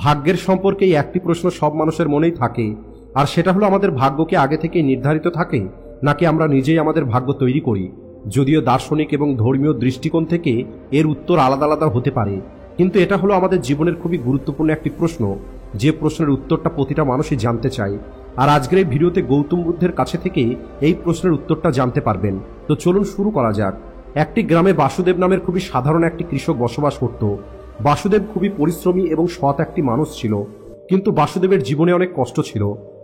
ভাগ্যের সম্পর্কে এই একটি প্রশ্ন সব মানুষের মনেই থাকে, আর সেটা হলো আমাদের ভাগ্য কি আগে থেকেই নির্ধারিত থাকে নাকি আমরা নিজেই আমাদের ভাগ্য তৈরি করি। যদিও দার্শনিক এবং ধর্মীয় দৃষ্টিকোণ থেকে এর উত্তর আলাদা আলাদা হতে পারে, কিন্তু এটা হলো আমাদের জীবনের খুবই গুরুত্বপূর্ণ একটি প্রশ্ন, যে প্রশ্নের উত্তরটা প্রতিটা মানুষই জানতে চায়। আর আজকের এই ভিডিওতে গৌতম বুদ্ধের কাছে থেকে এই প্রশ্নের উত্তরটা জানতে পারবেন। তো চলুন শুরু করা যাক। একটি গ্রামে বাসুদেব নামের খুবই সাধারণ একটি কৃষক বসবাস করত। বাসুদেব খুবই পরিশ্রমী এবং সৎ একটি মানুষ ছিল, কিন্তু বাসুদেবের জীবনে অনেক কষ্ট ছিল,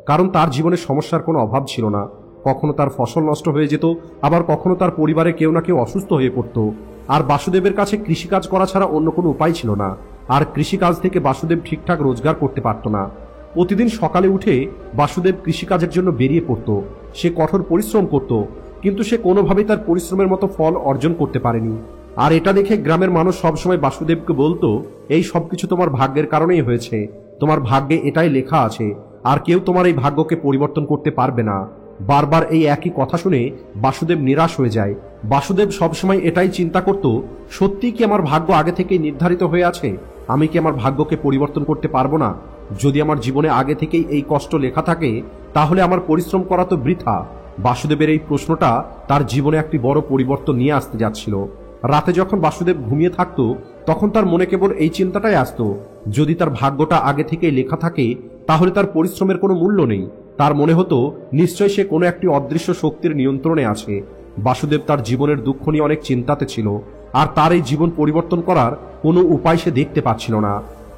কারণ তার জীবনে সমস্যার কোনো অভাব ছিল না। কখনো তার ফসল নষ্ট হয়ে যেত, আবার কখনো তার পরিবারে কেউ না কেউ অসুস্থ হয়ে পড়ত। আর বাসুদেবের কাছে কৃষিকাজ করা ছাড়া অন্য কোনো উপায় ছিল না, আর কৃষিকাজ থেকে বাসুদেব ঠিকঠাক রোজগার করতে পারত না। প্রতিদিন সকালে উঠে বাসুদেব কৃষিকাজের জন্য বেরিয়ে পড়ত। সে কঠোর পরিশ্রম করত, কিন্তু সে কোনোভাবেই তার পরিশ্রমের মতো ফল অর্জন করতে পারেনি। আর এটা দেখে গ্রামের মানুষ সবসময় বাসুদেবকে বলতো, এই সবকিছু তোমার ভাগ্যের কারণেই হয়েছে, তোমার ভাগ্যে এটাই লেখা আছে, আর কেউ তোমার এই ভাগ্যকে পরিবর্তন করতে পারবে না। বারবার এই একই কথা শুনে বাসুদেব নিরাশ হয়ে যায়। বাসুদেব সবসময় এটাই চিন্তা করত, সত্যিই কি আমার ভাগ্য আগে থেকেই নির্ধারিত হয়ে আছে? আমি কি আমার ভাগ্যকে পরিবর্তন করতে পারবো না? যদি আমার জীবনে আগে থেকেই এই কষ্ট লেখা থাকে, তাহলে আমার পরিশ্রম করা তো বৃথা। বাসুদেবের এই প্রশ্নটা তার জীবনে একটি বড় পরিবর্তন নিয়ে আসতে যাচ্ছিল। রাতে যখন বাসুদেব ঘুমিয়ে থাকত, তখন তার মনে কেবল এই চিন্তাটাই আসত, যদি তার ভাগ্যটা আগে থেকেই লেখা থাকে, তাহলে তার পরিশ্রমের কোনো মূল্য নেই। তার মনে হতো নিশ্চয় সে কোনো একটি অদৃশ্য শক্তির নিয়ন্ত্রণে আছে। বাসুদেব তার জীবনের দুঃখ নিয়ে অনেক চিন্তাতে ছিল, আর তার এই জীবন পরিবর্তন করার কোনো উপায় সে দেখতে পাচ্ছিল না।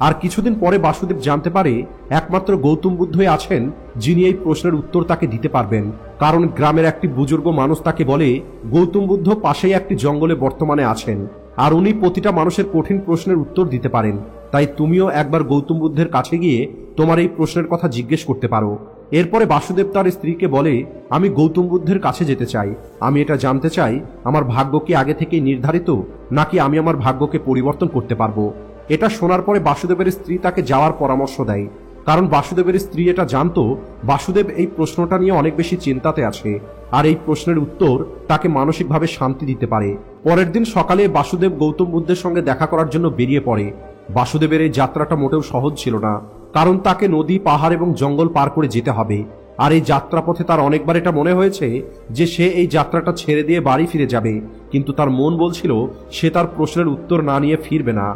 আর কিছুদিন পরে বাসুদেব জানতে পারে একমাত্র গৌতম বুদ্ধই আছেন যিনি এই প্রশ্নের উত্তর তাকে দিতে পারবেন। কারণ গ্রামের একটি বুজুর্গ মানুষ তাকে বলে, গৌতম বুদ্ধ পাশেই একটি জঙ্গলে বর্তমানে আছেন, আর উনি প্রতিটা মানুষের কঠিন প্রশ্নের উত্তর দিতে পারেন। তাই তুমিও একবার গৌতম বুদ্ধের কাছে গিয়ে তোমার এই প্রশ্নের কথা জিজ্ঞেস করতে পারো। এরপরে বাসুদেব তার স্ত্রীকে বলে, আমি গৌতম বুদ্ধের কাছে যেতে চাই। আমি এটা জানতে চাই, আমার ভাগ্য কি আগে থেকেই নির্ধারিত, নাকি আমি আমার ভাগ্যকে পরিবর্তন করতে পারবো? এটা শোনার পরে বাসুদেবের স্ত্রী তাকে যাওয়ার পরামর্শ দেয়, কারণ বাসুদেবের স্ত্রী এটা জানতো বাসুদেব এই প্রশ্নটা নিয়ে অনেক বেশি চিন্তাতে আছে, আর এই প্রশ্নের উত্তর তাকে মানসিকভাবে শান্তি দিতে পারে। পরের দিন সকালে বাসুদেব গৌতম বুদ্ধের সঙ্গে দেখা করার জন্য বেরিয়ে পড়ে। বাসুদেবের এই যাত্রাটা মোটেও সহজ ছিল না, কারণ তাকে নদী, পাহাড় এবং জঙ্গল পার করে যেতে হবে। আর এই যাত্রাপথে তার অনেকবার এটা মনে হয়েছে যে সে এই যাত্রাটা ছেড়ে দিয়ে বাড়ি ফিরে যাবে, কিন্তু তার মন বলছিল সে তার প্রশ্নের উত্তর না নিয়ে ফিরবে না।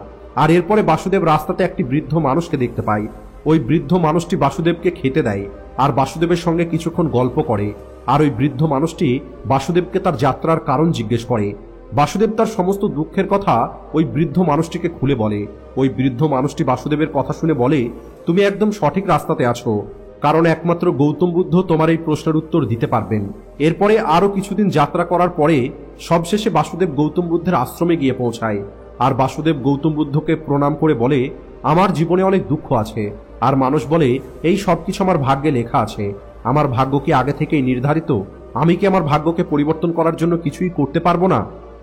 আর এরপরে বাসুদেব রাস্তাতে একটি বৃদ্ধ মানুষকে দেখতে পায়। ওই বৃদ্ধ মানুষটি বাসুদেবকে খেতে দেয়, আর বাসুদেবের সঙ্গে কিছুক্ষণ গল্প করে। আর ওই বৃদ্ধ মানুষটি বাসুদেবকে তার যাত্রার কারণ জিজ্ঞেস করে। বাসুদেব তার সমস্ত দুঃখের কথা ওই বৃদ্ধ মানুষটিকে খুলে বলে। ওই বৃদ্ধ মানুষটি বাসুদেবের কথা শুনে বলে, তুমি একদম সঠিক রাস্তাতে আছো, কারণ একমাত্র গৌতম বুদ্ধ তোমার এই প্রশ্নের উত্তর দিতে পারবেন। এরপরে আরো কিছুদিন যাত্রা করার পরে সবশেষে বাসুদেব গৌতম বুদ্ধের আশ্রমে গিয়ে পৌঁছায়। আর বাসুদেব গৌতম বুদ্ধকে প্রণাম করে বলে, আমার জীবনে অনেক দুঃখ আছে, আর মানুষ বলে এই সবকিছু আমার ভাগ্যে লেখা আছে। আমার ভাগ্য কি আগে থেকেই নির্ধারিত? আমি কি আমার ভাগ্যকে পরিবর্তন করার জন্য কিছুই করতে পারবো না?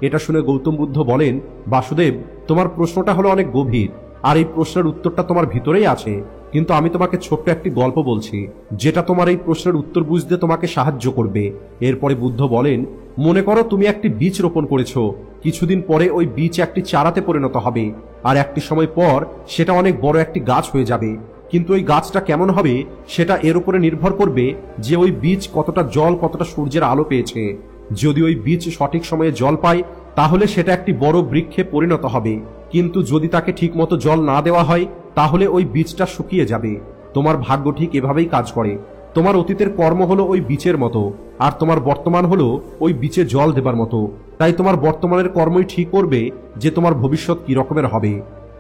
এটা শুনে গৌতম বুদ্ধ বলেন, বাসুদেব, তোমার প্রশ্নটা হলো অনেক গভীর, আর এই প্রশ্নের উত্তরটা তোমার ভিতরেই আছে, কিন্তু আমি তোমাকে ছোট্ট একটি গল্প বলছি, যেটা তোমার এই প্রশ্নের উত্তর বুঝতে তোমাকে সাহায্য করবে। এরপরে বুদ্ধ বলেন, মনে করো তুমি একটি বীজ রোপণ করেছো। কিছুদিন পরে ওই বীজ একটি চারাতে পরিণত হবে, আর একটি সময় পর সেটা অনেক বড় একটি গাছ হয়ে যাবে। কিন্তু ওই গাছটা কেমন হবে সেটা এর উপরে নির্ভর করবে যে ওই বীজ কতটা জল, কতটা সূর্যের আলো পেয়েছে। যদি ওই বীজ সঠিক সময়ে জল পায়, তাহলে সেটা একটি বড় বৃক্ষে পরিণত হবে, কিন্তু যদি তাকে ঠিকমতো জল না দেওয়া হয়, তাহলে ওই বীজটা শুকিয়ে যাবে। তোমার ভাগ্য ঠিক এভাবেই কাজ করে। তোমার অতীতের কর্ম হলো ওই বীজের মতো, আর তোমার বর্তমান হলো ওই বীজে জল দেবার মতো। তাই তোমার বর্তমানের কর্মই ঠিক করবে যে তোমার ভবিষ্যৎ কি রকমের হবে।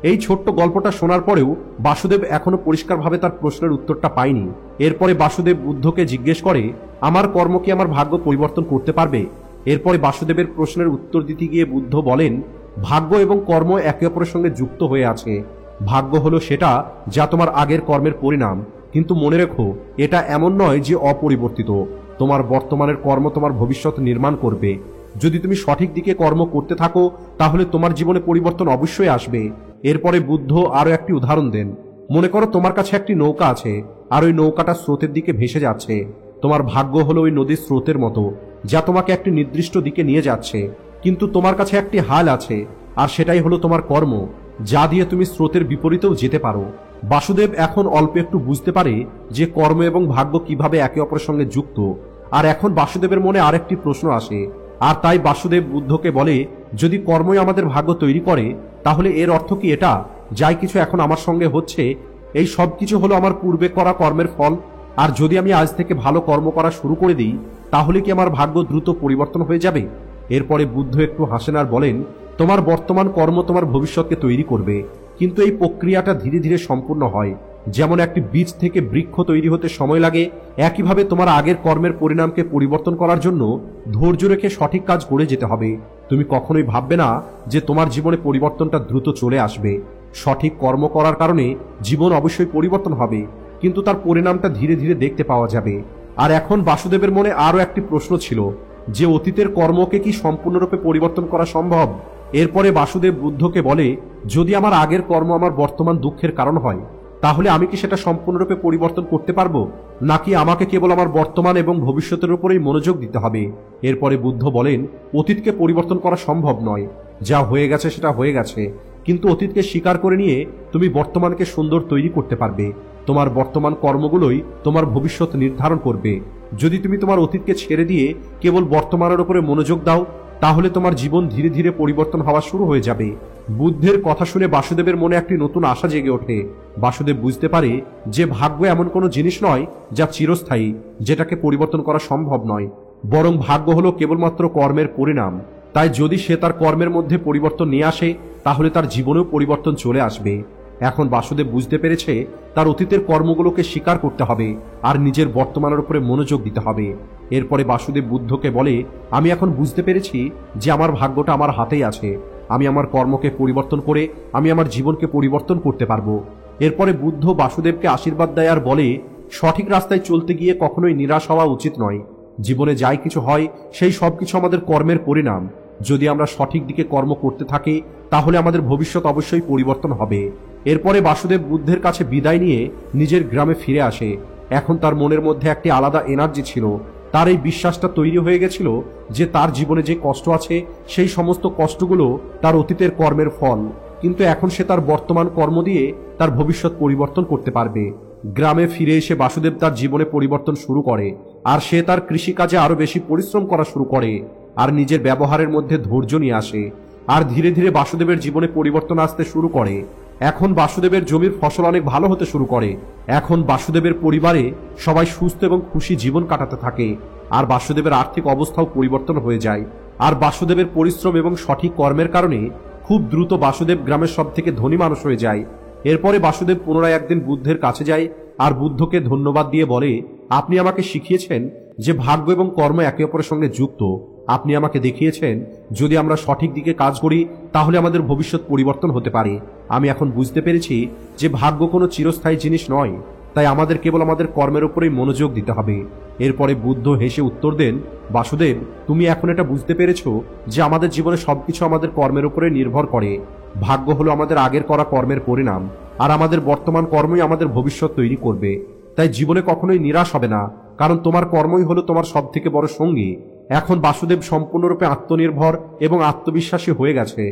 এই ছোট্ট গল্পটা শোনার পরেও বাসুদেব এখনো পরিষ্কারভাবে তার প্রশ্নের উত্তরটা পায়নি। এরপরে বাসুদেব বুদ্ধকে জিজ্ঞেস করে, আমার কর্ম কি আমার ভাগ্য পরিবর্তন করতে পারবে? এরপরে বাসুদেবের প্রশ্নের উত্তর দিতে গিয়ে বুদ্ধ বলেন, ভাগ্য এবং কর্ম একে অপরের সঙ্গে যুক্ত হয়ে আছে। ভাগ্য হলো সেটা যা তোমার আগের কর্মের পরিণাম, কিন্তু মনে রেখো এটা এমন নয় যে অপরিবর্তিত। তোমার বর্তমানের কর্ম তোমার ভবিষ্যৎ নির্মাণ করবে। যদি তুমি সঠিক দিকে কর্ম করতে থাকো, তাহলে তোমার জীবনে পরিবর্তন অবশ্যই আসবে। এরপরে বুদ্ধ আরো একটি উদাহরণ দেন। মনে করো তোমার কাছে একটি নৌকা আছে, আর ওই নৌকাটা স্রোতের দিকে ভেসে যাচ্ছে। তোমার ভাগ্য হলো ওই নদীর স্রোতের মতো, যা তোমাকে একটি নির্দিষ্ট দিকে নিয়ে যাচ্ছে। কিন্তু তোমার কাছে একটি হাল আছে, আর সেটাই হলো তোমার কর্ম, যা দিয়ে তুমি স্রোতের বিপরীতেও যেতে পারো। বাসুদেব এখন অল্প একটু বুঝতে পারে যে কর্ম এবং ভাগ্য কিভাবে একে অপরের সঙ্গে যুক্ত। আর এখন বাসুদেবের মনে আরেকটি প্রশ্ন আসে, আর তাই বাসুদেব বুদ্ধকে বলে, যদি কর্মই আমাদের ভাগ্য তৈরি করে, তাহলে এর অর্থ কি এটা যাই কিছু এখন আমার সঙ্গে হচ্ছে এই সব কিছু হলো আমার পূর্বে করা কর্মের ফল? আর যদি আমি আজ থেকে ভালো কর্ম করা শুরু করে দিই, তাহলে কি আমার ভাগ্য দ্রুত পরিবর্তন হয়ে যাবে? এরপরে বুদ্ধ একটু হাসেন আর বলেন, তোমার বর্তমান কর্ম তোমার ভবিষ্যৎকে তৈরি করবে, কিন্তু এই প্রক্রিয়াটা ধীরে ধীরে সম্পূর্ণ হয়। যেমন একটি বীজ থেকে বৃক্ষ তৈরি হতে সময় লাগে, একইভাবে তোমার আগের কর্মের পরিণামকে পরিবর্তন করার জন্য ধৈর্য রেখে সঠিক কাজ করে যেতে হবে। তুমি কখনোই ভাববে না যে তোমার জীবনে পরিবর্তনটা দ্রুত চলে আসবে। সঠিক কর্ম করার কারণে জীবন অবশ্যই পরিবর্তন হবে, কিন্তু তার পরিণামটা ধীরে ধীরে দেখতে পাওয়া যাবে। আর এখন বাসুদেবের মনে আরও একটি প্রশ্ন ছিল, যে অতীতের কর্মকে কি সম্পূর্ণরূপে পরিবর্তন করা সম্ভব? এরপরে বাসুদেব বুদ্ধকে বলে, যদি আমার আগের কর্ম আমার বর্তমান দুঃখের কারণ হয়, তাহলে আমি কি সেটা সম্পূর্ণরূপে পরিবর্তন করতে পারবো, নাকি আমাকে কেবল আমার বর্তমান এবং ভবিষ্যতের উপরেই মনোযোগ দিতে হবে? এরপরে বুদ্ধ বলেন, অতীতকে পরিবর্তন করা সম্ভব নয়। যা হয়ে গেছে সেটা হয়ে গেছে, কিন্তু অতীতকে স্বীকার করে নিয়ে তুমি বর্তমানকে সুন্দর তৈরি করতে পারবে। তোমার বর্তমান কর্মগুলোই তোমার ভবিষ্যৎ নির্ধারণ করবে। যদি তুমি তোমার অতীতকে ছেড়ে দিয়ে কেবল বর্তমানের উপরে মনোযোগ দাও, তাহলে তোমার জীবন ধীরে ধীরে পরিবর্তন হওয়া শুরু হয়ে যাবে। বুদ্ধের কথা শুনে বাসুদেবের মনে একটি নতুন আশা জেগে ওঠে। বাসুদেব বুঝতে পারে যে ভাগ্য এমন কোনো জিনিস নয় যা চিরস্থায়ী, যেটাকে পরিবর্তন করা সম্ভব নয়, বরং ভাগ্য হলো কেবলমাত্র কর্মের পরিণাম। তাই যদি সে তার কর্মের মধ্যে পরিবর্তন নিয়ে আসে, তাহলে তার জীবনেও পরিবর্তন চলে আসবে। এখন বাসুদেব বুঝতে পেরেছে তার অতীতের কর্মগুলোকে স্বীকার করতে হবে আর নিজের বর্তমানের উপরে মনোযোগ দিতে হবে। এরপরে বাসুদেব বুদ্ধকে বলে, আমি এখন বুঝতে পেরেছি যে আমার ভাগ্যটা আমার হাতেই আছে। আমি আমার কর্মকে পরিবর্তন করে আমি আমার জীবনকে পরিবর্তন করতে পারবো। এরপরে বুদ্ধ বাসুদেবকে আশীর্বাদ দেয় আর বলে, সঠিক রাস্তায় চলতে গিয়ে কখনোই নিরাশ হওয়া উচিত নয়। জীবনে যাই কিছু হয় সেই সব কিছু আমাদের কর্মের পরিণাম। যদি আমরা সঠিক দিকে কর্ম করতে থাকি, তাহলে আমাদের ভবিষ্যৎ অবশ্যই পরিবর্তন হবে। এরপরে বাসুদেব বুদ্ধের কাছে বিদায় নিয়ে নিজের গ্রামে ফিরে আসে। এখন তার মনের মধ্যে একটি আলাদা এনার্জি ছিল। তার এই বিশ্বাসটা তৈরি হয়ে গেছিল যে তার জীবনে যে কষ্ট আছে সেই সমস্ত কষ্টগুলো তার অতীতের কর্মের ফল, কিন্তু এখন সে তার বর্তমান কর্ম দিয়ে তার ভবিষ্যৎ পরিবর্তন করতে পারবে। গ্রামে ফিরে এসে বাসুদেব তার জীবনে পরিবর্তন শুরু করে, আর সে তার কৃষিকাজে আরো বেশি পরিশ্রম করা শুরু করে আর নিজের ব্যবহারের মধ্যে ধৈর্য নিয়ে আসে। আর ধীরে ধীরে বাসুদেবের জীবনে পরিবর্তন আসতে শুরু করে। এখন বাসুদেবের জমির ফসল অনেক ভালো হতে শুরু করে। এখন বাসুদেবের পরিবারে সবাই সুস্থ এবং খুশি জীবন কাটাতে থাকে, আর বাসুদেবের আর্থিক অবস্থাও পরিবর্তন হয়ে যায়। আর বাসুদেবের পরিশ্রম এবং সঠিক কর্মের কারণে খুব দ্রুত বাসুদেব গ্রামের সব থেকে ধনী মানুষ হয়ে যায়। এরপরে বাসুদেব পুনরায় একদিন বুদ্ধের কাছে যায় আর বুদ্ধকে ধন্যবাদ দিয়ে বলে, আপনি আমাকে শিখিয়েছেন যে ভাগ্য এবং কর্ম একে অপরের সঙ্গে যুক্ত। আপনি আমাকে দেখিয়েছেন যদি আমরা সঠিক দিকে কাজ করি তাহলে আমাদের ভবিষ্যৎ পরিবর্তন হতে পারে। আমি এখন বুঝতে পেরেছি যে ভাগ্য কোনো চিরস্থায়ী জিনিস নয়, তাই আমাদের কেবল আমাদের কর্মের উপরেই মনোযোগ দিতে হবে। এরপরে বুদ্ধ হেসে উত্তর দেন, বাসুদেব, তুমি এখন এটা বুঝতে পেরেছো যে আমাদের জীবনে সবকিছু আমাদের কর্মের উপরে নির্ভর করে। ভাগ্য হলো আমাদের আগের করা কর্মের পরিণাম, আর আমাদের বর্তমান কর্মই আমাদের ভবিষ্যৎ তৈরি করবে। তাই জীবনে কখনোই নিরাশ হবে না, কারণ তোমার কর্মই হলো তোমার সব থেকে বড় সঙ্গী। এখন বাসুদেব সম্পূর্ণরূপে আত্মনির্ভর এবং আত্মবিশ্বাসী হয়ে গেছে।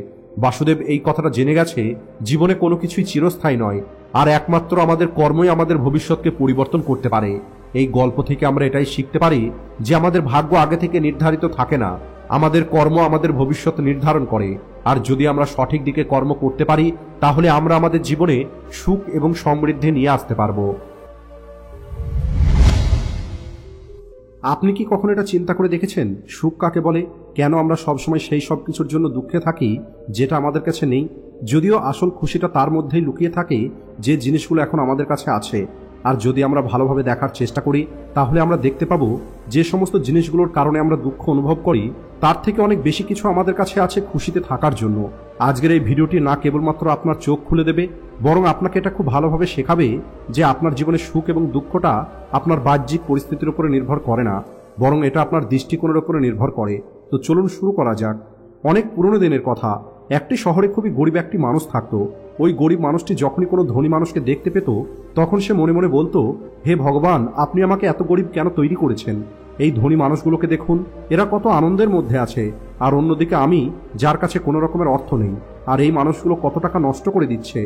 বাসুদেব এই কথাটা জেনে গেছে জীবনে কোনো কিছুই চিরস্থায়ী নয়, আর একমাত্র আমাদের কর্মই আমাদের ভবিষ্যৎকে পরিবর্তন করতে পারে। এই গল্প থেকে আমরা এটাই শিখতে পারি যে আমাদের ভাগ্য আগে থেকে নির্ধারিত থাকে না, আমাদের কর্ম আমাদের ভবিষ্যৎ নির্ধারণ করে। আর যদি আমরা সঠিক দিকে কর্ম করতে পারি, তাহলে আমরা আমাদের জীবনে সুখ এবং সমৃদ্ধি নিয়ে আসতে পারবো। আপনি কি কখনো এটা চিন্তা করে দেখেছেন সুখ কাকে বলে? কেন আমরা সবসময় সেই সব কিছুর জন্য দুঃখে থাকি যেটা আমাদের কাছে নেই, যদিও আসল খুশিটা তার মধ্যেই লুকিয়ে থাকে যে জিনিসগুলো এখন আমাদের কাছে আছে। আর যদি আমরা ভালোভাবে দেখার চেষ্টা করি, তাহলে আমরা দেখতে পাবো যে সমস্ত জিনিসগুলোর কারণে আমরা দুঃখ অনুভব করি তার থেকে অনেক বেশি কিছু আমাদের কাছে আছে খুশিতে থাকার জন্য। আজকের এই ভিডিওটি না কেবলমাত্র আপনার চোখ খুলে দেবে, বরং আপনাকে এটা খুব ভালোভাবে শেখাবে যে আপনার জীবনে সুখ এবং দুঃখটা আপনার বাহ্যিক পরিস্থিতির উপরে নির্ভর করে না, বরং এটা আপনার দৃষ্টিকোণের উপরে নির্ভর করে। তো চলুন শুরু করা যাক। অনেক পুরনো দিনের কথা, একটি শহরে খুবই গরিব একটি মানুষ থাকতো। ওই গরিব মানুষটি যখনই কোনো ধনী মানুষকে দেখতে পেত, তখন সে মনে মনে বলতো, হে ভগবান, আপনি আমাকে এত গরিব কেন তৈরি করেছেন? এই ধনী মানুষগুলোকে দেখুন, এরা কত আনন্দের মধ্যে আছে, আর অন্যদিকে আমি, যার কাছে কোনো রকমের অর্থ নেই, আর এই মানুষগুলো কত টাকা নষ্ট করে দিচ্ছে।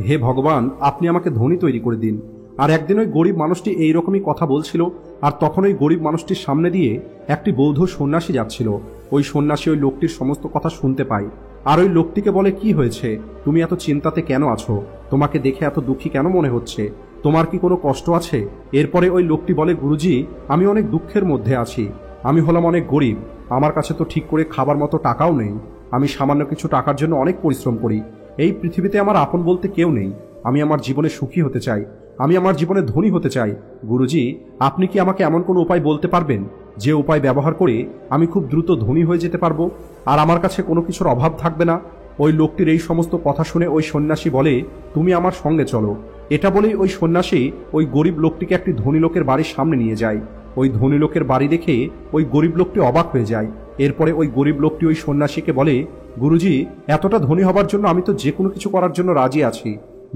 হে ভগবান, আপনি আমাকে ধনী তৈরি করে দিন। আর একদিন ওই গরিব মানুষটি এইরকমই কথা বলছিল, আর তখন ওই গরিব মানুষটির সামনে দিয়ে একটি বৌদ্ধ সন্ন্যাসী যাচ্ছিল। ওই সন্ন্যাসী ওই লোকটির সমস্ত কথা শুনতে পায়, আর ওই লোকটিকে বলে, কি হয়েছে, তুমি এত চিন্তাতে কেন আছো? তোমাকে দেখে এত দুঃখী কেন মনে হচ্ছে? তোমার কি কোনো কষ্ট আছে? এরপরে ওই লোকটি বলে, গুরুজি, আমি অনেক দুঃখের মধ্যে আছি। আমি হলাম অনেক গরিব, আমার কাছে তো ঠিক করে খাবার মতো টাকাও নেই। আমি সামান্য কিছু টাকার জন্য অনেক পরিশ্রম করি। এই পৃথিবীতে আমার আপন বলতে কেউ নেই। আমি আমার জীবনে সুখী হতে চাই, আমি আমার জীবনে ধনী হতে চাই। গুরুজি, আপনি কি আমাকে এমন কোনো উপায় বলতে পারবেন যে উপায় ব্যবহার করে আমি খুব দ্রুত ধনী হয়ে যেতে পারবো, আর আমার কাছে কোনো কিছুর অভাব থাকবে না? ওই লোকটির এই সমস্ত কথা শুনে ওই সন্ন্যাসী বলে, তুমি আমার সঙ্গে চলো। এটা বলেই ওই সন্ন্যাসী ওই গরিব লোকটিকে একটি ধনী লোকের বাড়ির সামনে নিয়ে যায়। ওই ধনী লোকের বাড়ি দেখে ওই গরিব লোকটি অবাক হয়ে যায়। এরপরে ওই গরিব লোকটি ওই সন্ন্যাসীকে বলে, গুরুজি, এতটা ধনী হবার জন্য আমি তো যে কোনো কিছু করার জন্য রাজি আছি।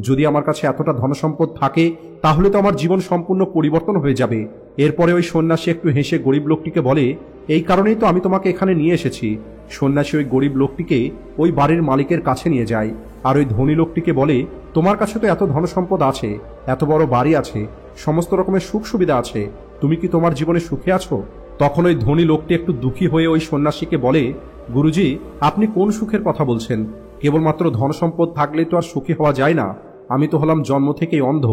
যদি আমার কাছে এতটা ধনসম্পদ থাকে তাহলে তো আমার জীবন সম্পূর্ণ পরিবর্তন হয়ে যাবে। এরপরে ওই সন্ন্যাসী একটু হেসে গরিব লোকটিকে বলে, এই কারণেই তো আমি তোমাকে এখানে নিয়ে এসেছি। সন্ন্যাসী ওই গরিব লোকটিকে ওই বাড়ির মালিকের কাছে নিয়ে যায়, আর ওই ধনী লোকটিকে বলে, তোমার কাছে তো এত ধনসম্পদ আছে, এত বড় বাড়ি আছে, সমস্ত রকমের সুখ সুবিধা আছে, তুমি কি তোমার জীবনে সুখে আছো? তখন ওই ধনী লোকটি একটু দুঃখী হয়ে ওই সন্ন্যাসীকে বলে, গুরুজি, আপনি কোন সুখের কথা বলছেন? কেবলমাত্র ধনসম্পদ থাকলেই তো আর সুখী হওয়া যায় না। আমি তো হলাম জন্ম থেকেই অন্ধ,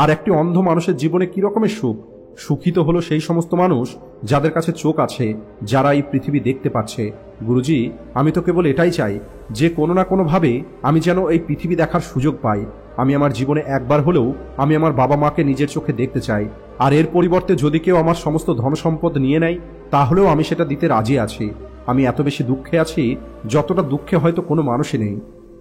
আর একটি অন্ধ মানুষের জীবনে কি রকমের সুখ? সুখী তো হলো সেই সমস্ত মানুষ যাদের কাছে চোখ আছে, যারা এই পৃথিবী দেখতে পাচ্ছে। গুরুজি, আমি তো কেবল এটাই চাই যে কোনো না কোনোভাবে আমি যেন এই পৃথিবী দেখার সুযোগ পাই। আমি আমার জীবনে একবার হলেও আমি আমার বাবা মাকে নিজের চোখে দেখতে চাই, আর এর পরিবর্তে যদি কেউ আমার সমস্ত ধনসম্পদ নিয়ে নেয় তাহলেও আমি সেটা দিতে রাজি আছি। আমি এত বেশি দুঃখে আছি যতটা দুঃখে হয়তো কোনো মানুষই নেই।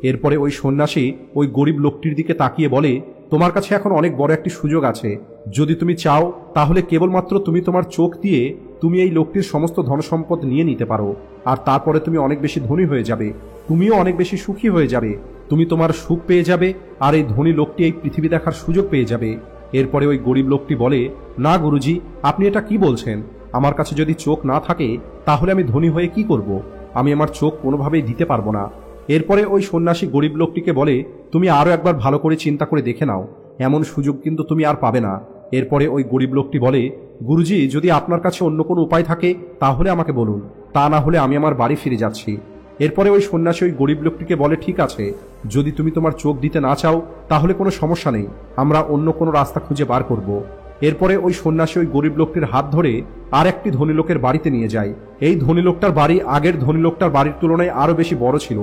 এরপরে ওই সন্ন্যাসী ওই গরিব লোকটির দিকে তাকিয়ে বলে, তোমার কাছে এখন অনেক বড় একটি সুযোগ আছে। যদি তুমি চাও তাহলে কেবলমাত্র তুমি তোমার চোখ দিয়ে তুমি এই লোকটির সমস্ত ধনসম্পদ নিয়ে নিতে পারো, আর তারপরে তুমি অনেক বেশি ধনী হয়ে যাবে, তুমিও অনেক বেশি সুখী হয়ে যাবে, তুমি তোমার সুখ পেয়ে যাবে, আর এই ধনী লোকটি এই পৃথিবী দেখার সুযোগ পেয়ে যাবে। এরপরে ওই গরিব লোকটি বলে, না গুরুজি, আপনি এটা কি বলছেন? আমার কাছে যদি চোখ না থাকে তাহলে আমি ধনী হয়ে কি করব? আমি আমার চোখ কোনোভাবেই দিতে পারবো না। এরপরে ওই সন্ন্যাসী গরিব লোকটিকে বলে, তুমি আরও একবার ভালো করে চিন্তা করে দেখে নাও, এমন সুযোগ কিন্তু তুমি আর পাবে না। এরপরে ওই গরিব লোকটি বলে, গুরুজি, যদি আপনার কাছে অন্য কোনো উপায় থাকে তাহলে আমাকে বলুন, তা না হলে আমি আমার বাড়ি ফিরে যাচ্ছি। এরপরে ওই সন্ন্যাসী ওই গরিব লোকটিকে বলে, ঠিক আছে, যদি তুমি তোমার চোখ দিতে না চাও তাহলে কোনো সমস্যা নেই, আমরা অন্য কোনো রাস্তা খুঁজে বার করব। এরপরে ওই সন্ন্যাসী ওই গরিব লোকটির হাত ধরে আর একটি ধনী লোকের বাড়িতে নিয়ে যায়। এই ধনী লোকটার বাড়ি আগের ধনী লোকটার বাড়ির তুলনায় আরো বেশি বড় ছিল,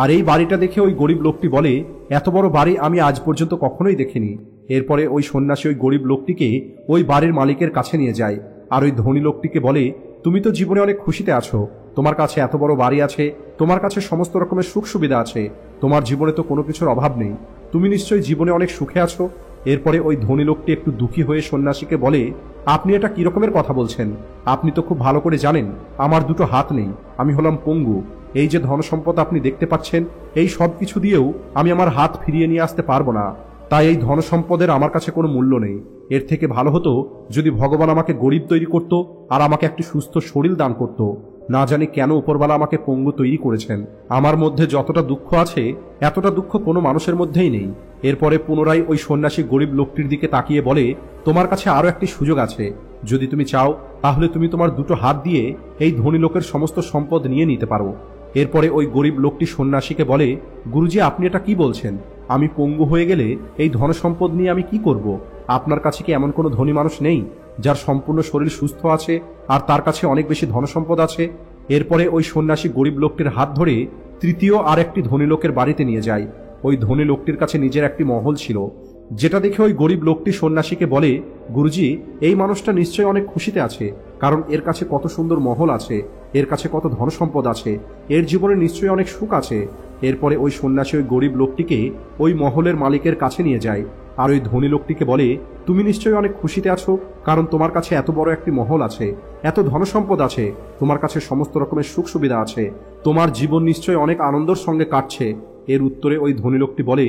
আর এই বাড়িটা দেখে ওই গরিব লোকটি বলে, এত বড় বাড়ি আমি আজ পর্যন্ত কখনোই দেখিনি। এরপরে ওই সন্ন্যাসী ওই গরিব লোকটিকে ওই বাড়ির মালিকের কাছে নিয়ে যায়, আর ওই ধনী লোকটিকে বলে, তুমি তো জীবনে অনেক খুশিতে আছো, তোমার কাছে এত বড় বাড়ি আছে, তোমার কাছে সমস্ত রকমের সুখ সুবিধা আছে, তোমার জীবনে তো কোনো কিছুর অভাব নেই, তুমি নিশ্চয়ই জীবনে অনেক সুখে আছো। এরপরে ওই ধনী লোকটি একটু দুঃখী হয়ে সন্ন্যাসীকে বলে, আপনি এটা কি রকমের কথা বলছেন? আপনি তো খুব ভালো করে জানেন আমার দুটো হাত নেই, আমি হলাম পঙ্গু। এই যে ধনসম্পদ আপনি দেখতে পাচ্ছেন, এই সব কিছু দিয়েও আমি আমার হাত ফিরিয়ে নিয়ে আসতে পারবো না। তাই এই ধনসম্পদের আমার কাছে কোনো মূল্য নেই। এর থেকে ভালো হতো যদি ভগবান আমাকে গরিব তৈরি করত আর আমাকে একটি সুস্থ শরীর দান করত। না জানি কেন উপরওয়ালা আমাকে পঙ্গু তৈরি করেছেন। আমার মধ্যে যতটা দুঃখ আছে এতটা দুঃখ কোনো মানুষের মধ্যেই নেই। এরপরে পুনরায় ওই সন্ন্যাসী গরিব লোকটির দিকে তাকিয়ে বলে, তোমার কাছে আরো একটি সুযোগ আছে, যদি তুমি চাও তাহলে তুমি তোমার দুটো হাত দিয়ে এই ধনী লোকের সমস্ত সম্পদ নিয়ে নিতে পারো। এরপরে ওই গরিব লোকটি সন্ন্যাসীকে বলে, গুরুজি, আপনি এটা কি বলছেন? আমি পঙ্গু হয়ে গেলে এই ধনসম্পদ নিয়ে আমি কি করব? আপনার কাছে কি এমন কোনো ধনী মানুষ নেই যার সম্পূর্ণ শরীর সুস্থ আছে আর তার কাছে অনেক বেশি ধনসম্পদ আছে? এরপরে ওই সন্ন্যাসী গরিব লোকটির হাত ধরে তৃতীয় আর একটি ধনী লোকের বাড়িতে নিয়ে যায়। ওই ধনী লোকটির কাছে নিজের একটি মহল ছিল, যেটা দেখে ওই গরিব লোকটি সন্ন্যাসীকে বলে, গুরুজি, এই মানুষটা নিশ্চয়ই অনেক খুশিতে আছে, কারণ এর কাছে কত সুন্দর মহল আছে, এর কাছে কত ধনসম্পদ আছে, এর জীবনে নিশ্চয়ই অনেক সুখ আছে। এরপরে ওই সন্ন্যাসী ওই গরিব লোকটিকে ওই মহলের মালিকের কাছে নিয়ে যায়, আর ওই ধনী লোকটিকে বলে, তুমি নিশ্চয়ই অনেক খুশিতে আছো, কারণ তোমার কাছে এত বড় একটি মহল আছে, এত ধনসম্পদ আছে, তোমার কাছে সমস্ত রকমের সুখ সুবিধা আছে, তোমার জীবন নিশ্চয়ই অনেক আনন্দের সঙ্গে কাটছে। এর উত্তরে ওই ধনী লোকটি বলে,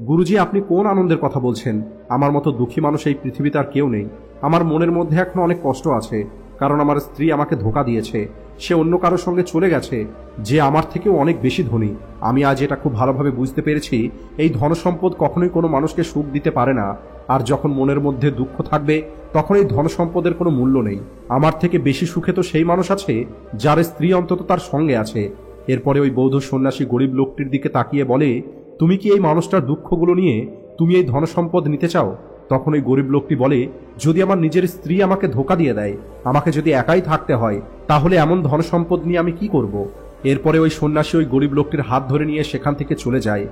গুরুজি, আপনি কোন আনন্দের কথা বলছেন? আমার মতো দুঃখী মানুষ এই পৃথিবীতে আর কেউ নেই। আমার মনের মধ্যে এখন অনেক কষ্ট আছে, কারণ আমার স্ত্রী আমাকে ধোঁকা দিয়েছে, সে অন্য কারোর সঙ্গে চলে গেছে যে আমার থেকেও অনেক বেশি ধনী। আমি আজ এটা খুব ভালোভাবে বুঝতে পেরেছি, এই ধনসম্পদ কখনোই কোনো মানুষকে সুখ দিতে পারে না। আর যখন মনের মধ্যে দুঃখ থাকবে তখন এই ধনসম্পদের কোনো মূল্য নেই। আমার থেকে বেশি সুখে তো সেই মানুষ আছে যার স্ত্রী অন্তত তার সঙ্গে আছে। এরপরে ওই বৌদ্ধ সন্ন্যাসী গরিব লোকটির দিকে তাকিয়ে বলে, তুমি কি এই মানুষটার দুঃখগুলো নিয়ে তুমি এই ধনসম্পদ নিতে চাও? তখন ওই গরিব লোকটি বলে, যদি আমার নিজের স্ত্রী আমাকে ধোঁকা দিয়ে দেয়, আমাকে যদি একাই থাকতে হয়, তাহলে এমন ধনসম্পদ নিয়ে আমি কি করব? এরপরে ওই সন্ন্যাসী ওই গরিব লোকটির হাত ধরে নিয়ে সেখান থেকে চলে যায়।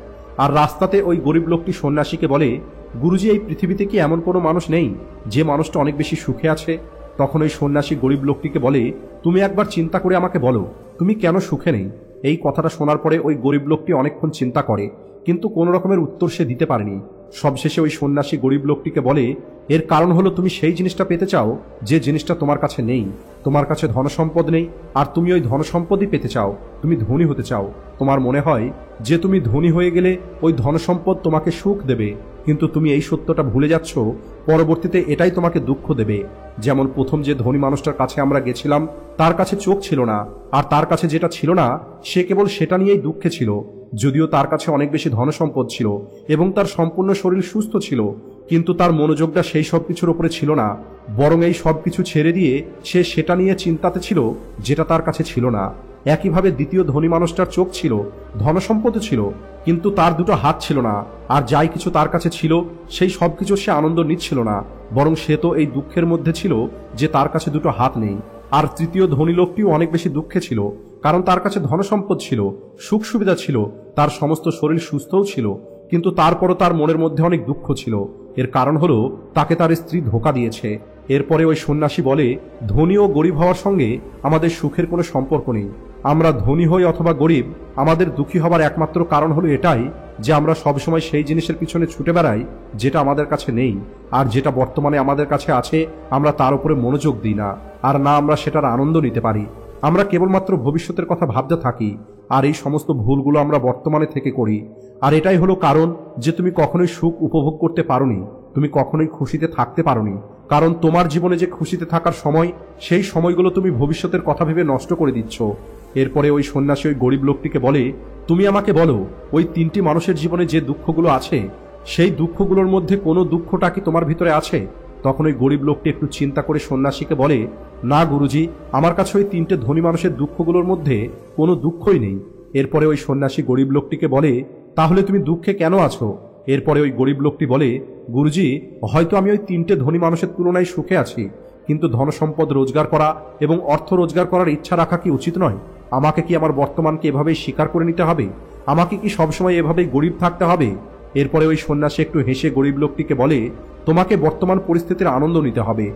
আর রাস্তাতে ওই গরিব লোকটি সন্ন্যাসীকে বলে, গুরুজি, এই পৃথিবীতে কি এমন কোনো মানুষ নেই যে মানুষটা অনেক বেশি সুখে আছে? তখন ওই সন্ন্যাসী গরিব লোকটিকে বলে, তুমি একবার চিন্তা করে আমাকে বলো, তুমি কেন সুখে নেই? এই কথাটা শোনার পরে ওই গরিব লোকটি অনেকক্ষণ চিন্তা করে, কিন্তু কোনো রকমের উত্তর সে দিতে পারেনি। সবশেষে ওই সন্ন্যাসী গরিব লোকটিকে বলে, এর কারণ হলো তুমি সেই জিনিসটা পেতে চাও যে জিনিসটা তোমার কাছে নেই। তোমার কাছে ধনসম্পদ নেই, আর তুমি ওই ধনসম্পদই পেতে চাও। তুমি ধনী হতে চাও। তোমার মনে হয় যে তুমি ধনী হয়ে গেলে ওই ধনসম্পদ তোমাকে সুখ দেবে, কিন্তু তুমি এই সত্যটা ভুলে যাচ্ছ, পরবর্তীতে এটাই তোমাকে দুঃখ দেবে। যেমন প্রথম যে ধনী মানুষটার কাছে আমরা গেছিলাম, তার কাছে চোখ ছিল না, আর তার কাছে যেটা ছিল না সে কেবল সেটা নিয়েই দুঃখে ছিল। যদিও তার কাছে অনেক বেশি ধনসম্পদ ছিল এবং তার সম্পূর্ণ শরীর সুস্থ ছিল, কিন্তু তার মনোযোগটা সেই সব কিছুর উপরে ছিল না, বরং এই সব কিছু ছেড়ে দিয়ে সে সেটা নিয়ে চিন্তাতে ছিল যেটা তার কাছে ছিল না। একইভাবে দ্বিতীয় ধনী মানুষটার চোখ ছিল, ধনসম্পদ ছিল, কিন্তু তার দুটো হাত ছিল না, আর যাই কিছু তার কাছে ছিল সেই সব কিছু সে আনন্দ নিচ্ছিল না, বরং সে তো এই দুঃখের মধ্যে ছিল যে তার কাছে দুটো হাত নেই। আর তৃতীয় ধনী লোকটিও অনেক বেশি দুঃখে ছিল, কারণ তার কাছে ধনসম্পদ ছিল, সুখ সুবিধা ছিল, তার সমস্ত শরীর সুস্থও ছিল, কিন্তু তারপরও তার মনের মধ্যে অনেক দুঃখ ছিল। এর কারণ হলো তাকে তার স্ত্রী ধোঁকা দিয়েছে। এরপরে ওই সন্ন্যাসী বলে, ধনী ও গরিব হওয়ার সঙ্গে আমাদের সুখের কোনো সম্পর্ক নেই। আমরা ধনী হই অথবা গরিব, আমাদের দুঃখী হবার একমাত্র কারণ হলো এটাই যে আমরা সবসময় সেই জিনিসের পিছনে ছুটে বেড়াই যেটা আমাদের কাছে নেই, আর যেটা বর্তমানে আমাদের কাছে আছে আমরা তার উপরে মনোযোগ দিই না, আর না আমরা সেটার আনন্দ নিতে পারি। আমরা কেবলমাত্র ভবিষ্যতের কথা ভাবতে থাকি, আর এই সমস্ত ভুলগুলো আমরা বর্তমানে থেকে করি। আর এটাই হলো কারণ যে তুমি কখনোই সুখ উপভোগ করতে পারোনি, তুমি কখনোই খুশিতে থাকতে পারোনি, কারণ তোমার জীবনে যে খুশিতে থাকার সময়, সেই সময়গুলো তুমি ভবিষ্যতের কথা ভেবে নষ্ট করে দিচ্ছ। এরপরে ওই সন্ন্যাসী ওই গরিব লোকটিকে বলে, তুমি আমাকে বলো, ওই তিনটি মানুষের জীবনে যে দুঃখগুলো আছে, সেই দুঃখগুলোর মধ্যে কোনো দুঃখটা কি তোমার ভিতরে আছে? তখন ওই গরিব লোকটি একটু চিন্তা করে সন্ন্যাসীকে বলে, না গুরুজি, আমার কাছে ওই তিনটে ধনী মানুষের দুঃখগুলোর মধ্যে কোনো দুঃখই নেই। এরপরে ওই সন্ন্যাসী গরিব লোকটিকে বলে, তাহলে তুমি দুঃখে কেন আছো? এরপরে ওই গরিব লোকটি বলে, গুরুজি, হয়তো আমি ওই তিনটে ধনী মানুষের তুলনায় সুখে আছি, কিন্তু ধনসম্পদ রোজগার করা এবং অর্থ রোজগার করার ইচ্ছা রাখা কি উচিত নয়? আমাকে কি আমার বর্তমানকে এভাবেই স্বীকার করে নিতে হবে? আমাকে কি সবসময় এভাবেই গরিব থাকতে হবে? এরপরে ওই সন্ন্যাসী একটু হেসে গরিব লোকটিকে বলে, তোমাকে বর্তমান পরিস্থিতির আনন্দ নিতে হবে,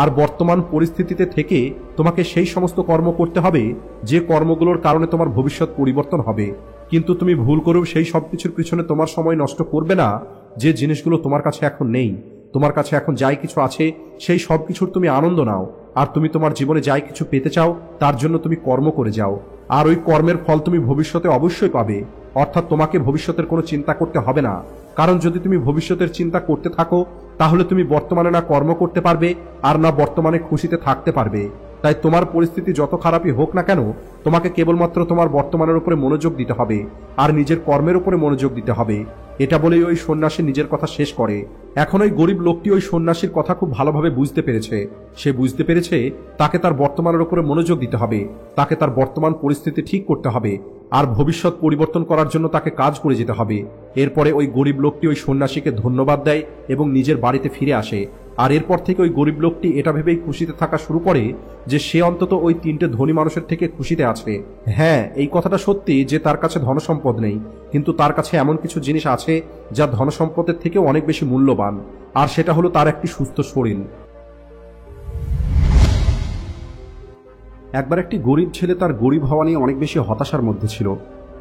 আর বর্তমান পরিস্থিতিতে থেকে তোমাকে সেই সমস্ত কর্ম করতে হবে যে কর্মগুলোর কারণে তোমার ভবিষ্যৎ পরিবর্তন হবে। কিন্তু তুমি ভুল করেও সেই সব কিছুর পিছনে তোমার সময় নষ্ট করবে না যে জিনিসগুলো তোমার কাছে এখন নেই। তোমার কাছে এখন যাই কিছু আছে সেই সব কিছুর তুমি আনন্দ নাও, আর তুমি তোমার জীবনে যাই কিছু পেতে চাও তার জন্য তুমি কর্ম করে যাও, আর ওই কর্মের ফল তুমি ভবিষ্যতে অবশ্যই পাবে। অর্থাৎ তোমাকে ভবিষ্যতের কোনো চিন্তা করতে হবে না, কারণ যদি তুমি ভবিষ্যতের চিন্তা করতে থাকো তাহলে তুমি বর্তমানে না কর্ম করতে পারবে আর না বর্তমানে খুশিতে থাকতে পারবে। তাই তোমার পরিস্থিতি যত খারাপই হোক না কেন, তোমাকে কেবলমাত্র তোমার বর্তমানের উপরে মনোযোগ দিতে হবে আর নিজের কর্মের উপরে মনোযোগ দিতে হবে। এটা বলেই ওই সন্ন্যাসী নিজের কথা শেষ করে। এখন ওই গরিব লোকটি ওই সন্ন্যাসীর কথা খুব ভালোভাবে বুঝতে পেরেছে। সে বুঝতে পেরেছে তাকে তার বর্তমানের উপরে মনোযোগ দিতে হবে, তাকে তার বর্তমান পরিস্থিতি ঠিক করতে হবে, আর ভবিষ্যৎ পরিবর্তন করার জন্য তাকে কাজ করে যেতে হবে। এরপরে ওই গরিব লোকটি ওই সন্ন্যাসীকে ধন্যবাদ দেয় এবং নিজের বাড়িতে ফিরে আসে। আর এরপর থেকে ওই গরিব লোকটি এটা ভেবেই খুশিতে থাকা শুরু করে যে সে অন্তত ওই তিনটে ধনী মানুষের থেকে খুশিতে আছে। হ্যাঁ, এই কথাটা সত্যি যে তার কাছে ধনসম্পদ নেই, কিন্তু তার কাছে এমন কিছু জিনিস আছে যা ধনসম্পদের থেকেও অনেক বেশি মূল্যবান, আর সেটা হলো তার একটি সুস্থ শরীর। একবার একটি গরিব ছেলে তার গরিব হওয়া নিয়ে অনেক বেশি হতাশার মধ্যে ছিল।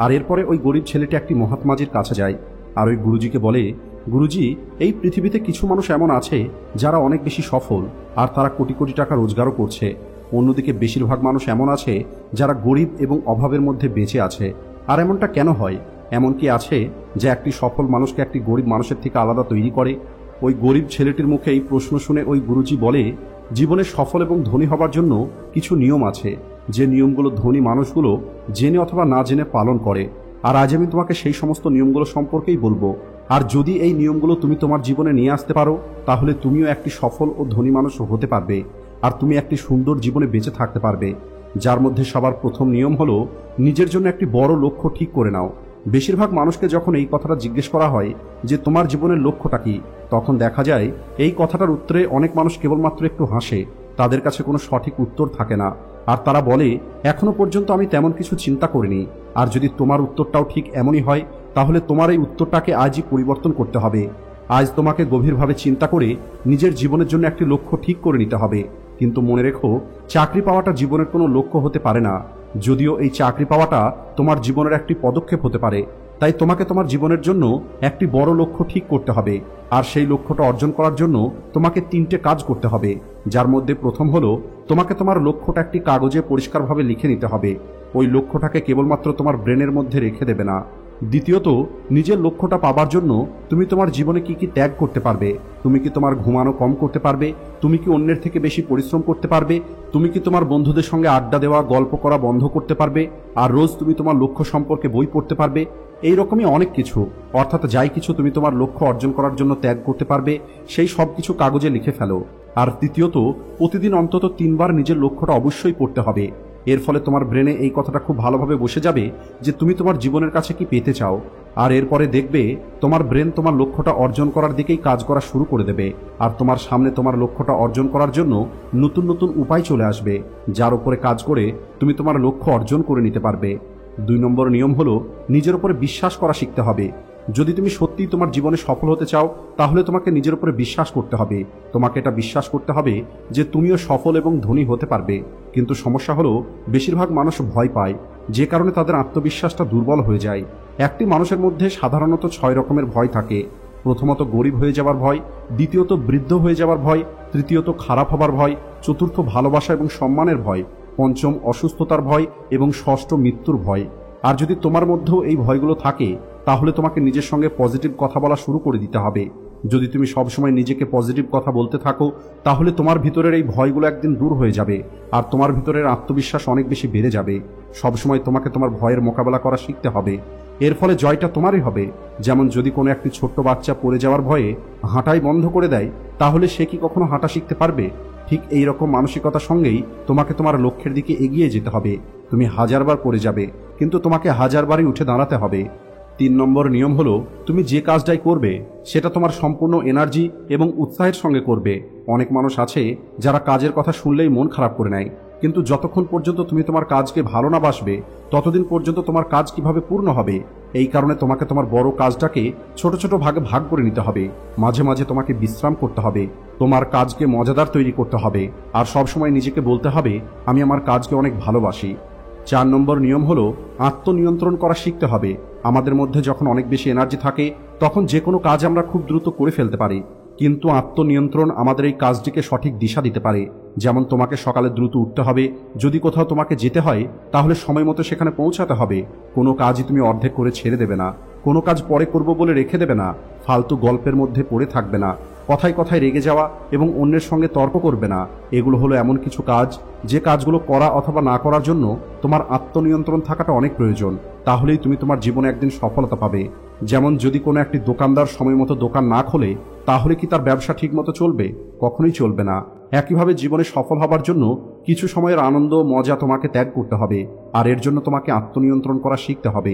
আর এরপরে ওই গরিব ছেলেটি একটি মহাত্মাজির কাছে যায় আর ওই গুরুজিকে বলে, গুরুজি, এই পৃথিবীতে কিছু মানুষ এমন আছে যারা অনেক বেশি সফল আর তারা কোটি কোটি টাকা রোজগারও করছে, অন্যদিকে বেশিরভাগ মানুষ এমন আছে যারা গরিব এবং অভাবের মধ্যে বেঁচে আছে। আর এমনটা কেন হয়? এমন কি আছে যে একটি সফল মানুষকে একটি গরিব মানুষের থেকে আলাদা তৈরি করে? ওই গরিব ছেলেটির মুখে এই প্রশ্ন শুনে ওই গুরুজি বলে, জীবনে সফল এবং ধনী হবার জন্য কিছু নিয়ম আছে, যে নিয়মগুলো ধনী মানুষগুলো জেনে অথবা না জেনে পালন করে। আর আজ আমি তোমাকে সেই সমস্ত নিয়মগুলো সম্পর্কেই বলবো। আর যদি এই নিয়মগুলো তুমি তোমার জীবনে নিয়ে আসতে পারো, তাহলে তুমিও একটি সফল ও ধনী মানুষ হতে পারবে, আর তুমি একটি সুন্দর জীবনে বেঁচে থাকতে পারবে। যার মধ্যে সবার প্রথম নিয়ম হলো, নিজের জন্য একটি বড় লক্ষ্য ঠিক করে নাও। বেশিরভাগ মানুষকে যখন এই কথাটা জিজ্ঞেস করা হয় যে তোমার জীবনের লক্ষ্যটা কি, তখন দেখা যায় এই কথাটার উত্তরে অনেক মানুষ কেবলমাত্র একটু হাসে, তাদের কাছে কোনো সঠিক উত্তর থাকে না। আর তারা বলে, এখনো পর্যন্ত আমি তেমন কিছু চিন্তা করিনি। আর যদি তোমার উত্তরটাও ঠিক এমনই হয়, তাহলে তোমার এই উত্তরটাকে আজই পরিবর্তন করতে হবে। আজ তোমাকে গভীরভাবে চিন্তা করে নিজের জীবনের জন্য একটি লক্ষ্য ঠিক করে নিতে হবে। কিন্তু মনে রেখো, চাকরি পাওয়াটা জীবনের কোনো লক্ষ্য হতে পারে না। যদিও এই চাকরি পাওয়াটা তোমার জীবনের একটি পদক্ষেপ হতে পারে, তাই তোমাকে তোমার জীবনের জন্য একটি বড় লক্ষ্য ঠিক করতে হবে। আর সেই লক্ষ্যটা অর্জন করার জন্য তোমাকে 3টে কাজ করতে হবে, যার মধ্যে প্রথম হলো, তোমাকে তোমার লক্ষ্যটা একটি কাগজে পরিষ্কারভাবে লিখে নিতে হবে। ওই লক্ষ্যটাকে কেবলমাত্র তোমার ব্রেনের মধ্যে রেখে দেবে না। দ্বিতীয়ত, নিজের লক্ষ্যটা পাবার জন্য তুমি তোমার জীবনে কি কি ত্যাগ করতে পারবে। তুমি কি তোমার ঘুমানো কম করতে পারবে? তুমি কি অন্যের থেকে বেশি পরিশ্রম করতে পারবে? তুমি কি তোমার বন্ধুদের সঙ্গে আড্ডা দেওয়া, গল্প করা বন্ধ করতে পারবে? আর রোজ তুমি তোমার লক্ষ্য সম্পর্কে বই পড়তে পারবে? এই রকমই অনেক কিছু, অর্থাৎ যাই কিছু তুমি তোমার লক্ষ্য অর্জন করার জন্য ত্যাগ করতে পারবে, সেই সব কিছু কাগজে লিখে ফেলো। আর তৃতীয়ত, প্রতিদিন অন্তত 3বার নিজের লক্ষ্যটা অবশ্যই পড়তে হবে। এর ফলে তোমার ব্রেনে এই কথাটা খুব ভালোভাবে বসে যাবে যে তুমি তোমার জীবনের কাছে কি পেতে চাও। আর এরপরে দেখবে তোমার ব্রেন তোমার লক্ষ্যটা অর্জন করার দিকেই কাজ করা শুরু করে দেবে। আর তোমার সামনে তোমার লক্ষ্যটা অর্জন করার জন্য নতুন নতুন উপায় চলে আসবে, যার উপরে কাজ করে তুমি তোমার লক্ষ্য অর্জন করে নিতে পারবে। 2 নম্বর নিয়ম হলো, নিজের উপরে বিশ্বাস করা শিখতে হবে। যদি তুমি সত্যিই তোমার জীবনে সফল হতে চাও, তাহলে তোমাকে নিজের উপরে বিশ্বাস করতে হবে। তোমাকে এটা বিশ্বাস করতে হবে যে তুমিও সফল এবং ধনী হতে পারবে। কিন্তু সমস্যা হলো, বেশিরভাগ মানুষ ভয় পায়, যে কারণে তাদের আত্মবিশ্বাসটা দুর্বল হয়ে যায়। একটি মানুষের মধ্যে সাধারণত 6 রকমের ভয় থাকে। প্রথমত গরিব হয়ে যাবার ভয়, দ্বিতীয়ত বৃদ্ধ হয়ে যাবার ভয়, তৃতীয়ত খারাপ হবার ভয়, চতুর্থ ভালোবাসা এবং সম্মানের ভয়, পঞ্চম অসুস্থতার ভয় এবং ষষ্ঠ মৃত্যুর ভয়। আর যদি তোমার মধ্যেও এই ভয়গুলো থাকে, তাহলে তোমাকে নিজের সঙ্গে পজিটিভ কথা বলা শুরু করে দিতে হবে। যদি তুমি সবসময় নিজেকে পজিটিভ কথা বলতে থাকো, তাহলে তোমার ভিতরের এই ভয়গুলো একদিন দূর হয়ে যাবে, আর তোমার ভিতরের আত্মবিশ্বাস অনেক বেশি বেড়ে যাবে। সবসময় তোমাকে তোমার ভয়ের মোকাবেলা করা শিখতে হবে। এর ফলে জয়টা তোমারই হবে। যেমন যদি কোনো একটি ছোট্ট বাচ্চা পড়ে যাওয়ার ভয়ে হাঁটাই বন্ধ করে দেয়, তাহলে সে কি কখনো হাঁটা শিখতে পারবে? ঠিক এই রকম মানসিকতার সঙ্গেই তোমাকে তোমার লক্ষ্যের দিকে এগিয়ে যেতে হবে। তুমি 1000বার পড়ে যাবে, কিন্তু তোমাকে 1000বারই উঠে দাঁড়াতে হবে। 3 নম্বর নিয়ম হলো, তুমি যে কাজটাই করবে সেটা তোমার সম্পূর্ণ এনার্জি এবং উৎসাহের সঙ্গে করবে। অনেক মানুষ আছে যারা কাজের কথা শুনলেই মন খারাপ করে নেয়, কিন্তু যতক্ষণ পর্যন্ত তুমি তোমার কাজকে ভালো না বাসবে, ততদিন পর্যন্ত তোমার কাজ কিভাবে পূর্ণ হবে? এই কারণে তোমাকে তোমার বড় কাজটাকে ছোট ছোট ভাগে ভাগ করে নিতে হবে। মাঝে মাঝে তোমাকে বিশ্রাম করতে হবে, তোমার কাজকে মজাদার তৈরি করতে হবে, আর সবসময় নিজেকে বলতে হবে, আমি আমার কাজকে অনেক ভালোবাসি। 4 নম্বর নিয়ম হলো, আত্মনিয়ন্ত্রণ করা শিখতে হবে। আমাদের মধ্যে যখন অনেক বেশি এনার্জি থাকে, তখন যে কোনো কাজ আমরা খুব দ্রুত করে ফেলতে পারি, কিন্তু আত্মনিয়ন্ত্রণ আমাদের এই কাজটিকে সঠিক দিশা দিতে পারে। যেমন তোমাকে সকালে দ্রুত উঠতে হবে, যদি কোথাও তোমাকে যেতে হয় তাহলে সময় মতো সেখানে পৌঁছাতে হবে। কোনো কাজই তুমি অর্ধেক করে ছেড়ে দেবে না, কোনো কাজ পরে করব বলে রেখে দেবে না, ফালতু গল্পের মধ্যে পড়ে থাকবে না, কথায় কথায় রেগে যাওয়া এবং অন্যের সঙ্গে তর্ক করবে না। এগুলো হলো এমন কিছু কাজ, যে কাজগুলো করা অথবা না করার জন্য তোমার আত্মনিয়ন্ত্রণ থাকাটা অনেক প্রয়োজন। তাহলেই তুমি তোমার জীবনে একদিন সফলতা পাবে। যেমন যদি কোনো একটি দোকানদার সময় মতো দোকান না খোলে, তাহলে কি তার ব্যবসা ঠিক মতো চলবে? কখনোই চলবে না। একইভাবে জীবনে সফল হবার জন্য কিছু সময়ের আনন্দ মজা তোমাকে ত্যাগ করতে হবে, আর এর জন্য তোমাকে আত্মনিয়ন্ত্রণ করা শিখতে হবে।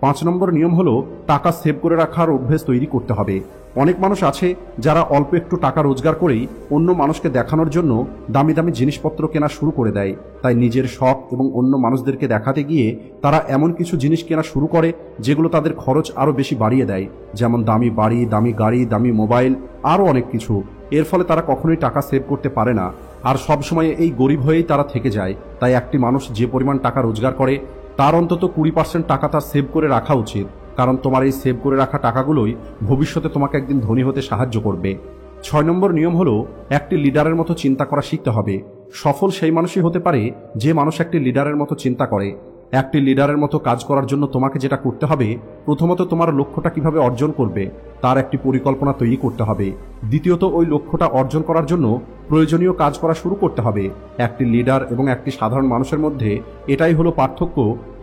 5 নম্বর নিয়ম হলো, টাকা সেভ করে রাখার অভ্যেস তৈরি করতে হবে। অনেক মানুষ আছে যারা অল্প একটু টাকা রোজগার করেই অন্য মানুষকে দেখানোর জন্য দামি দামি জিনিসপত্র কেনা শুরু করে দেয়। তাই নিজের শখ এবং অন্য মানুষদেরকে দেখাতে গিয়ে তারা এমন কিছু জিনিস কেনা শুরু করে যেগুলো তাদের খরচ আরও বেশি বাড়িয়ে দেয়, যেমন দামি বাড়ি, দামি গাড়ি, দামি মোবাইল, আরও অনেক কিছু। এর ফলে তারা কখনোই টাকা সেভ করতে পারে না, আর সবসময় এই গরিব হয়েই তারা থেকে যায়। তাই একটি মানুষ যে পরিমাণ টাকা রোজগার করে, তার অন্তত 20% টাকা তার সেভ করে রাখা উচিত, কারণ তোমার এই সেভ করে রাখা টাকাগুলোই ভবিষ্যতে তোমাকে একদিন ধনী হতে সাহায্য করবে। 6 নম্বর নিয়ম হলো, একটি লিডারের মতো চিন্তা করা শিখতে হবে। সফল সেই মানুষই হতে পারে যে মানুষ একটি লিডারের মতো চিন্তা করে। একটি লিডারের মতো কাজ করার জন্য তোমাকে যেটা করতে হবে, প্রথমত তোমার লক্ষ্যটা কিভাবে অর্জন করবে তার একটি পরিকল্পনা তৈরি করতে হবে। দ্বিতীয়ত, ওই লক্ষ্যটা অর্জন করার জন্য প্রয়োজনীয় কাজ করা শুরু করতে হবে। একটি লিডার এবং একটি সাধারণ মানুষের মধ্যে এটাই হলো পার্থক্য,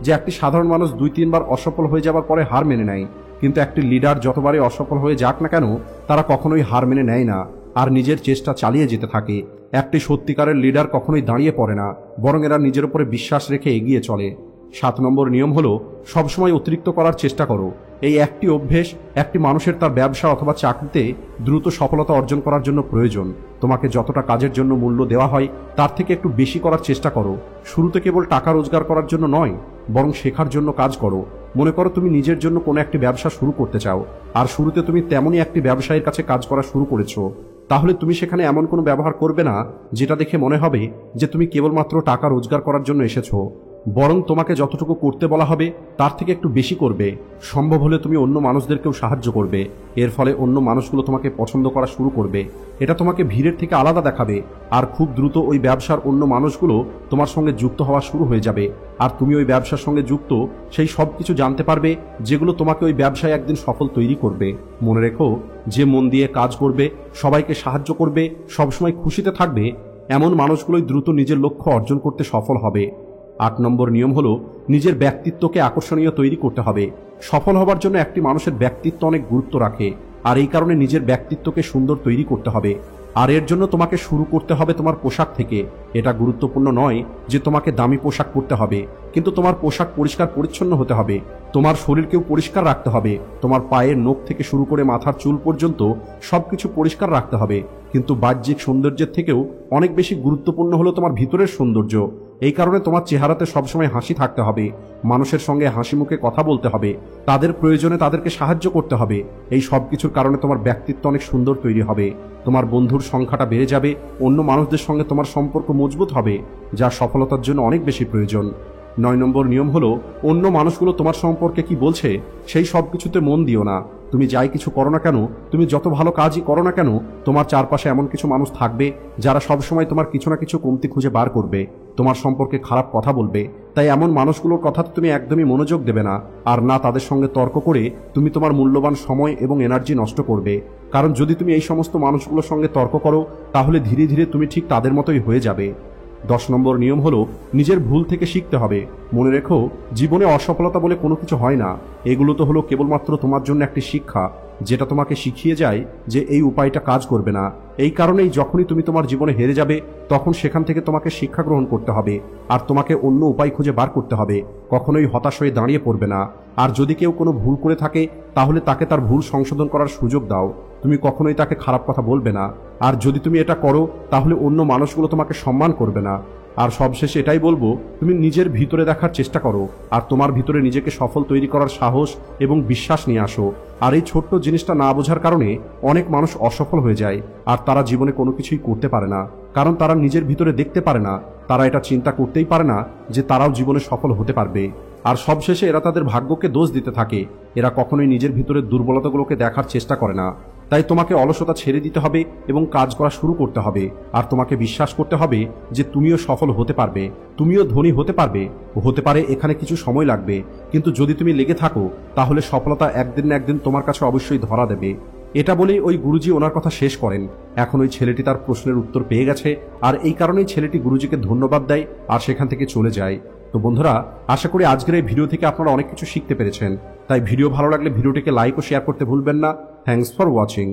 যে একটি সাধারণ মানুষ 2-3 বার অসফল হয়ে যাবার পরে হার মেনে নেয়, কিন্তু একটি লিডার যতবারই অসফল হয়ে যাক না কেন তারা কখনোই হার মেনে নেয় না আর নিজের চেষ্টা চালিয়ে যেতে থাকে। একটি সত্যিকারের লিডার কখনোই দাঁড়িয়ে পড়ে না, বরং এরা নিজের উপরে বিশ্বাস রেখে এগিয়ে চলে। 7 নম্বর নিয়ম হলো সবসময় অতিরিক্ত করার চেষ্টা করো। এই একটি অভ্যেস একটি মানুষের তার ব্যবসা অথবা চাকরিতে দ্রুত সফলতা অর্জন করার জন্য প্রয়োজন। তোমাকে যতটা কাজের জন্য মূল্য দেওয়া হয় তার থেকে একটু বেশি করার চেষ্টা করো। শুরুতে কেবল টাকা রোজগার করার জন্য নয়, বরং শেখার জন্য কাজ করো। মনে করো তুমি নিজের জন্য কোনো একটি ব্যবসা শুরু করতে চাও, আর শুরুতে তুমি তেমনই একটি ব্যবসায়ীর কাছে কাজ করা শুরু করেছো, তাহলে তুমি সেখানে এমন কোনো ব্যবহার করবে না যেটা দেখে মনে হবে যে তুমি কেবলমাত্র টাকা রোজগার করার জন্য এসেছো, বরং তোমাকে যতটুকু করতে বলা হবে তার থেকে একটু বেশি করবে। সম্ভব হলে তুমি অন্য মানুষদেরকেও সাহায্য করবে। এর ফলে অন্য মানুষগুলো তোমাকে পছন্দ করা শুরু করবে। এটা তোমাকে ভিড়ের থেকে আলাদা দেখাবে, আর খুব দ্রুত ওই ব্যবসার অন্য মানুষগুলো তোমার সঙ্গে যুক্ত হওয়া শুরু হয়ে যাবে। আর তুমি ওই ব্যবসার সঙ্গে যুক্ত সেই সব কিছু জানতে পারবে যেগুলো তোমাকে ওই ব্যবসায় একদিন সফল তৈরি করবে। মনে রেখো, যে মন দিয়ে কাজ করবে, সবাইকে সাহায্য করবে, সবসময় খুশিতে থাকবে, এমন মানুষগুলোই দ্রুত নিজের লক্ষ্য অর্জন করতে সফল হবে। 8 নম্বর নিয়ম হলো নিজের ব্যক্তিত্বকে আকর্ষণীয় তৈরি করতে হবে। সফল হবার জন্য একটি মানুষের ব্যক্তিত্ব অনেক গুরুত্ব রাখে, আর এই কারণে নিজের ব্যক্তিত্বকে সুন্দর তৈরি করতে হবে। আর এর জন্য তোমাকে শুরু করতে হবে তোমার পোশাক থেকে। এটা গুরুত্বপূর্ণ নয় যে তোমাকে দামি পোশাক পরতে হবে, কিন্তু তোমার পোশাক পরিষ্কার পরিচ্ছন্ন হতে হবে। তোমার শরীরকেও পরিষ্কার রাখতে হবে। তোমার পায়ের নখ থেকে শুরু করে মাথার চুল পর্যন্ত সবকিছু পরিষ্কার রাখতে হবে। কিন্তু বাহ্যিক সৌন্দর্যের থেকেও অনেক বেশি গুরুত্বপূর্ণ হলো তোমার ভিতরের সৌন্দর্য। এই কারণে তোমার চেহারাতে সবসময় হাসি থাকতে হবে, মানুষের সঙ্গে হাসি মুখে কথা বলতে হবে, তাদের প্রয়োজনে তাদেরকে সাহায্য করতে হবে। এই সব কিছুর কারণে তোমার ব্যক্তিত্ব অনেক সুন্দর তৈরি হবে। তোমার বন্ধুর সংখ্যাটা বেড়ে যাবে, অন্য মানুষদের সঙ্গে তোমার সম্পর্ক মজবুত হবে, যা সফলতার জন্য অনেক বেশি প্রয়োজন। 9 নম্বর নিয়ম হলো অন্য মানুষগুলো তোমার সম্পর্কে কি বলছে সেই সব কিছুতে মন দিও না। তুমি যাই কিছু করো না কেন, তুমি যত ভালো কাজই করো না কেন, তোমার চারপাশে এমন কিছু মানুষ থাকবে যারা সবসময় তোমার কিছু না কিছু কমতি খুঁজে বার করবে, তোমার সম্পর্কে খারাপ কথা বলবে। তাই এমন মানুষগুলোর কথাতে তুমি একদমই মনোযোগ দেবে না, আর না তাদের সঙ্গে তর্ক করে তুমি তোমার মূল্যবান সময় এবং এনার্জি নষ্ট করবে। কারণ যদি তুমি এই সমস্ত মানুষগুলোর সঙ্গে তর্ক করো, তাহলে ধীরে ধীরে তুমি ঠিক তাদের মতোই হয়ে যাবে। 10 নম্বর নিয়ম হলো নিজের ভুল থেকে শিখতে হবে। মনে রেখো, জীবনে অসফলতা বলে কোনো কিছু হয় না। এগুলো তো হলো কেবলমাত্র তোমার জন্য একটি শিক্ষা, যেটা তোমাকে শিখিয়ে যায় যে এই উপায়টা কাজ করবে না। এই কারণেই যখনই তুমি তোমার জীবনে হেরে যাবে, তখন সেখান থেকে তোমাকে শিক্ষা গ্রহণ করতে হবে, আর তোমাকে অন্য উপায় খুঁজে বার করতে হবে। কখনোই হতাশ হয়ে দাঁড়িয়ে পড়বে না। আর যদি কেউ কোনো ভুল করে থাকে, তাহলে তাকে তার ভুল সংশোধন করার সুযোগ দাও। তুমি কখনোই তাকে খারাপ কথা বলবে না। আর যদি তুমি এটা করো, তাহলে অন্য মানুষগুলো তোমাকে সম্মান করবে না। আর সবশেষে এটাই বলবো, তুমি নিজের ভিতরে দেখার চেষ্টা করো, আর তোমার ভিতরে নিজেকে সফল তৈরি করার সাহস এবং বিশ্বাস নিয়ে আসো। আর এই ছোট্ট জিনিসটা না বোঝার কারণে অনেক মানুষ অসফল হয়ে যায়, আর তারা জীবনে কোনো কিছুই করতে পারে না, কারণ তারা নিজের ভিতরে দেখতে পারে না। তারা এটা চিন্তা করতেই পারে না যে তারাও জীবনে সফল হতে পারবে। আর সবশেষে এরা তাদের ভাগ্যকে দোষ দিতে থাকে। এরা কখনোই নিজের ভিতরের দুর্বলতাগুলোকে দেখার চেষ্টা করে না। তাই তোমাকে অলসতা ছেড়ে দিতে হবে এবং কাজ করা শুরু করতে হবে। আর তোমাকে বিশ্বাস করতে হবে যে তুমিও সফল হতে পারবে, তুমিও ধনী হতে পারবে। হতে পারে এখানে কিছু সময় লাগবে, কিন্তু যদি তুমি লেগে থাকো, তাহলে সফলতা একদিন না একদিন তোমার কাছে অবশ্যই ধরা দেবে। এটা বলেই ওই গুরুজি ওনার কথা শেষ করেন। এখন ওই ছেলেটি তার প্রশ্নের উত্তর পেয়ে গেছে, আর এই কারণেই ছেলেটি গুরুজিকে ধন্যবাদ দেয় আর সেখান থেকে চলে যায়। তো বন্ধুরা, আশা করি আজকের এই ভিডিও থেকে আপনারা অনেক কিছু শিখতে পেরেছেন। তাই ভিডিও ভালো লাগলে ভিডিওটিকে লাইক ও শেয়ার করতে ভুলবেন না। Thanks for watching.